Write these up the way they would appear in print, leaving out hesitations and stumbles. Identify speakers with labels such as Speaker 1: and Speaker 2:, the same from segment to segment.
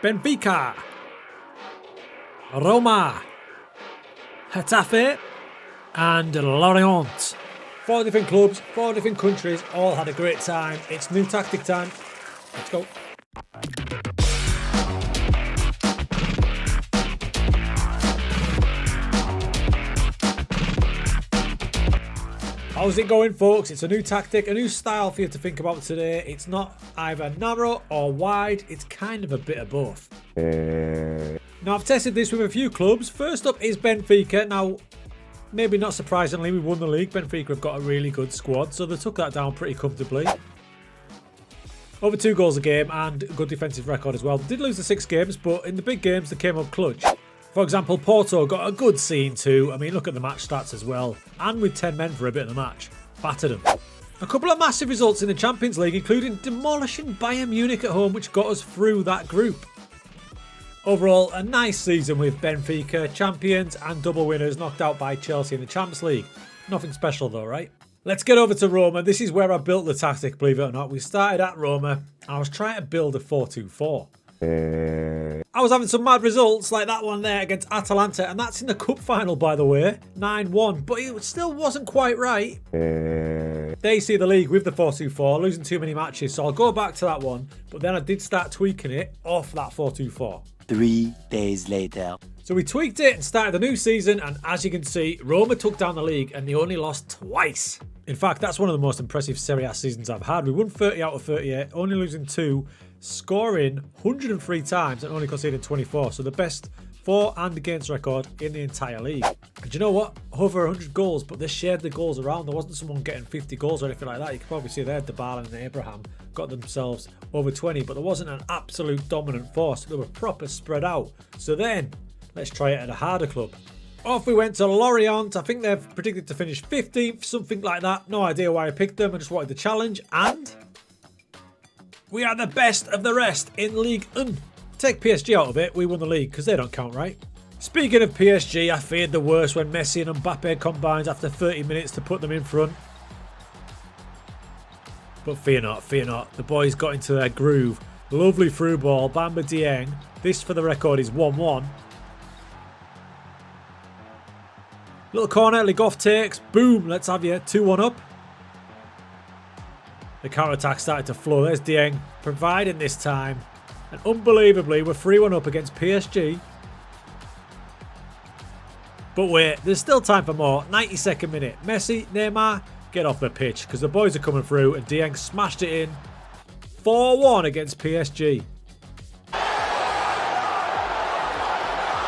Speaker 1: Benfica, Roma, Getafe and Lorient. 4 different clubs, 4 different countries, all had a great time. It's new tactic time. Let's go. How's it going, folks? It's a new tactic, a new style for you to think about today. It's not either narrow or wide, it's kind of a bit of both. Now, I've tested this with a few clubs. First up is Benfica. Now, maybe not surprisingly, we won the league. Benfica have got a really good squad, so they took that down pretty comfortably. Over 2 goals a game and a good defensive record as well. They did lose the 6 games, but in the big games, they came up clutch. For example, Porto got a good scene too. I mean, look at the match stats as well. And with 10 men for a bit of the match. Battered them. A couple of massive results in the Champions League, including demolishing Bayern Munich at home, which got us through that group. Overall, a nice season with Benfica, champions and double winners, knocked out by Chelsea in the Champions League. Nothing special though, right? Let's get over to Roma. This is where I built the tactic, believe it or not. We started at Roma. I was trying to build a 4-2-4. I was having some mad results like that one there against Atalanta, and that's in the cup final, by the way, 9-1, but it still wasn't quite right. They see the league with the 4-2-4, losing too many matches, so I'll go back to that one, but then I did start tweaking it off that 4-2-4.
Speaker 2: 3 days later.
Speaker 1: So we tweaked it and started the new season, and as you can see, Roma took down the league and they only lost twice. In fact, that's one of the most impressive Serie A seasons I've had. We won 30 out of 38, only losing 2, scoring 103 times and only conceding 24. So the best for and against record in the entire league. And you know what? Over 100 goals, but they shared the goals around. There wasn't someone getting 50 goals or anything like that. You can probably see there, Dybala and Abraham got themselves over 20, but there wasn't an absolute dominant force. They were proper spread out. So then, let's try it at a harder club. Off we went to Lorient. I think they've predicted to finish 15th, something like that. No idea why I picked them. I just wanted the challenge. And we are the best of the rest in Ligue 1. Take PSG out of it, we won the league because they don't count, right? Speaking of PSG, I feared the worst when Messi and Mbappe combined after 30 minutes to put them in front. But fear not, fear not. The boys got into their groove. Lovely through ball, Bamba Dieng. This, for the record, is 1-1. Little corner, Ligoff takes. Boom, let's have you. 2-1 up. The counter-attack started to flow. There's Dieng providing this time. And unbelievably, we're 3-1 up against PSG. But wait, there's still time for more. 92nd minute. Messi, Neymar, get off the pitch because the boys are coming through and Dieng smashed it in. 4-1 against PSG.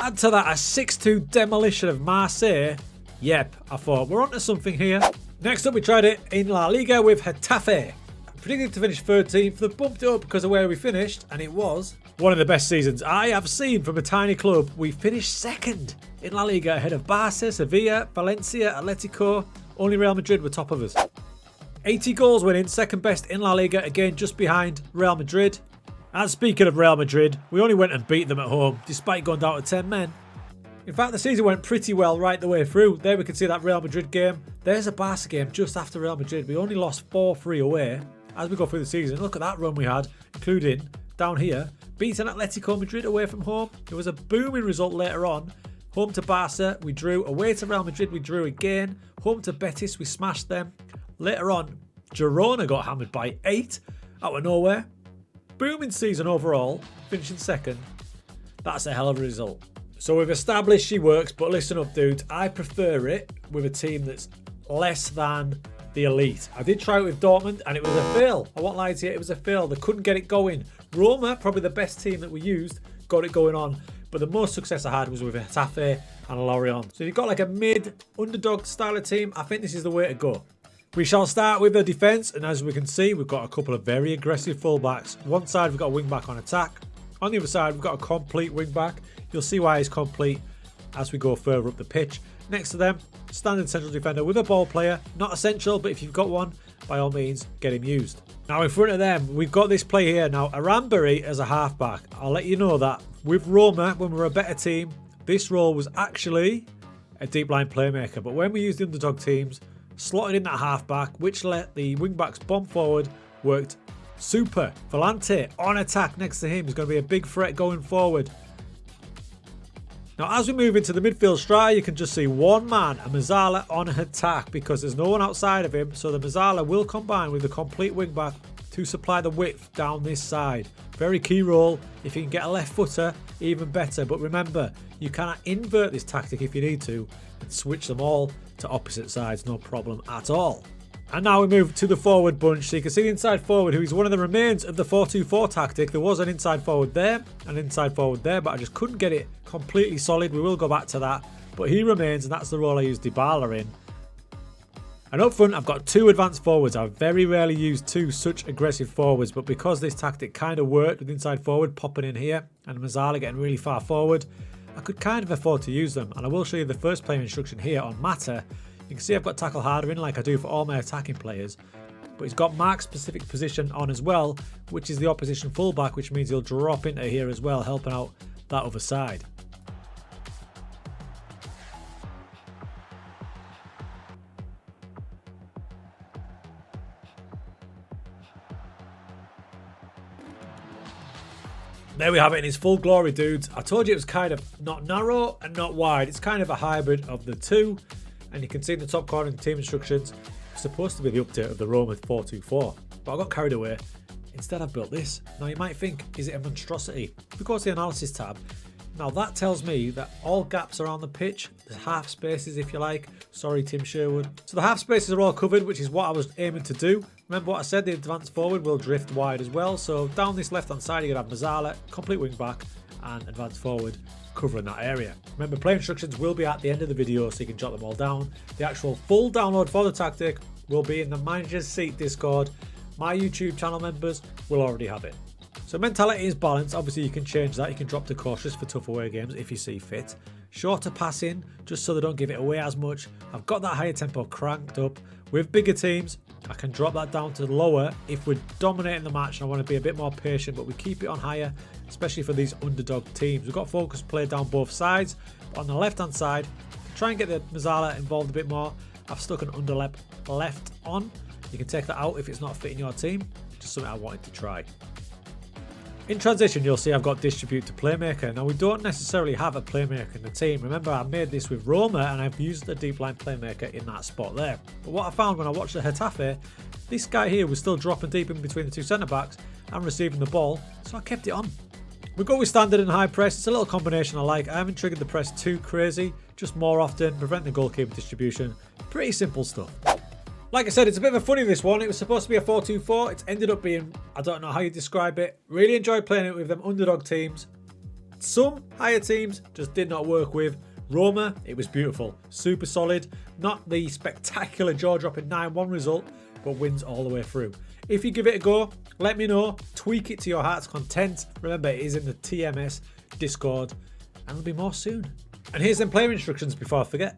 Speaker 1: Add to that a 6-2 demolition of Marseille. Yep, I thought we're onto something here. Next up, we tried it in La Liga with Getafe. Predicted to finish 13th, they bumped it up because of where we finished, and it was one of the best seasons I have seen from a tiny club. We finished 2nd in La Liga ahead of Barca, Sevilla, Valencia, Atletico. Only Real Madrid were top of us. 80 goals winning, 2nd best in La Liga, again just behind Real Madrid. And speaking of Real Madrid, we only went and beat them at home despite going down to 10 men. In fact, the season went pretty well right the way through. There we can see that Real Madrid game. There's a Barca game just after Real Madrid. We only lost 4-3 away. As we go through the season, look at that run we had, including, down here, beating Atletico Madrid away from home. It was a booming result later on. Home to Barca, we drew. Away to Real Madrid, we drew again. Home to Betis, we smashed them. Later on, Girona got hammered by 8 out of nowhere. Booming season overall, finishing 2nd. That's a hell of a result. So we've established she works, but listen up, dudes. I prefer it with a team that's less than the elite. I did try it with Dortmund and it was a fail. I won't lie to you, it was a fail. They couldn't get it going. Roma, probably the best team that we used, got it going on. But the most success I had was with Getafe and Lorient. So if you've got like a mid-underdog style of team, I think this is the way to go. We shall start with the defence, and as we can see, we've got a couple of very aggressive fullbacks. One side, we've got a wing-back on attack. On the other side, we've got a complete wing-back. You'll see why he's complete as we go further up the pitch. Next to them, standard central defender with a ball player. Not essential, but if you've got one, by all means, get him used. Now in front of them, we've got this play here. Now, Arambury as a halfback. I'll let you know that with Roma, when we were a better team, this role was actually a deep line playmaker. But when we used the underdog teams, slotted in that halfback, which let the wing-backs bomb forward, worked Super. Volante on attack next to him is going to be a big threat going forward. Now, as we move into the midfield strike, you can just see one man, a Mezzala, on attack because there's no one outside of him. So the Mezzala will combine with the complete wing back to supply the width down this side. Very key role. If you can get a left footer, even better. But remember, you cannot invert this tactic if you need to and switch them all to opposite sides. No problem at all. And now we move to the forward bunch. So you can see the inside forward, who is one of the remains of the 4-2-4 tactic. There was an inside forward there, an inside forward there, but I just couldn't get it completely solid. We will go back to that. But he remains, and that's the role I use Dybala in. And up front, I've got two advanced forwards. I very rarely use two such aggressive forwards, but because this tactic kind of worked with inside forward popping in here and Mezzala getting really far forward, I could kind of afford to use them. And I will show you the first player instruction here on Mata. You can see I've got tackle harder in like I do for all my attacking players, but he's got mark specific position on as well, which is the opposition fullback, which means he'll drop into here as well, helping out that other side. There we have it in his full glory, dudes. I told you it was kind of not narrow and not wide. It's kind of a hybrid of the two. And you can see in the top corner in the team instructions, it's supposed to be the update of the Roma 4-2-4. But I got carried away. Instead, I've built this. Now, you might think, is it a monstrosity? If we go to the analysis tab, now that tells me that all gaps around the pitch, there's half spaces if you like. Sorry, Tim Sherwood. So the half spaces are all covered, which is what I was aiming to do. Remember what I said, the advanced forward will drift wide as well. So down this left-hand side, you're going to have Mezzala, complete wing back, and advanced forward covering that area. Remember, play instructions will be at the end of the video, so you can jot them all down. The actual full download for the tactic will be in the Manager's Seat Discord. My YouTube channel members will already have it. So mentality is balance. Obviously, you can change that. You can drop to cautious for tough away games if you see fit. Shorter passing, just so they don't give it away as much. I've got that higher tempo cranked up. With bigger teams, I can drop that down to lower if we're dominating the match and I want to be a bit more patient, but we keep it on higher, especially for these underdog teams. We've got focus play down both sides. But on the left-hand side, to try and get the Mezzala involved a bit more, I've stuck an underlap left on. You can take that out if it's not fitting your team. Just something I wanted to try. In transition, you'll see I've got distribute to playmaker. Now, we don't necessarily have a playmaker in the team. Remember, I made this with Roma and I've used the deep line playmaker in that spot there. But what I found when I watched the Getafe, this guy here was still dropping deep in between the two centre-backs and receiving the ball, so I kept it on. We go with standard and high press. It's a little combination I like. I haven't triggered the press too crazy, just more often, prevent the goalkeeper distribution. Pretty simple stuff. Like I said, it's a bit of a funny this one. It was supposed to be a 4-2-4. It's ended up being, I don't know how you describe it. Really enjoyed playing it with them underdog teams. Some higher teams just did not work with. Roma, it was beautiful. Super solid. Not the spectacular jaw-dropping 9-1 result, but wins all the way through. If you give it a go, let me know. Tweak it to your heart's content. Remember, it is in the TMS Discord. And there'll be more soon. And here's them player instructions before I forget.